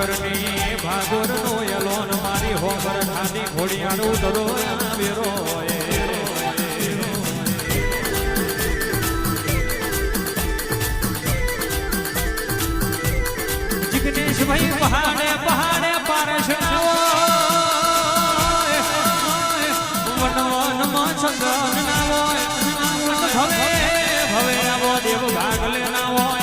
ભાગરની ભાગોર નો યલોન મારી હોમર ખાની ઘોડિયાનું દરો વેરો જિગ્નેશ ભાઈ પહાડે પહાડે પારસ વનવનમાં ચંદ્રન ના હોય ભવે ભવે આવો દેવ ભાગ લેના હોય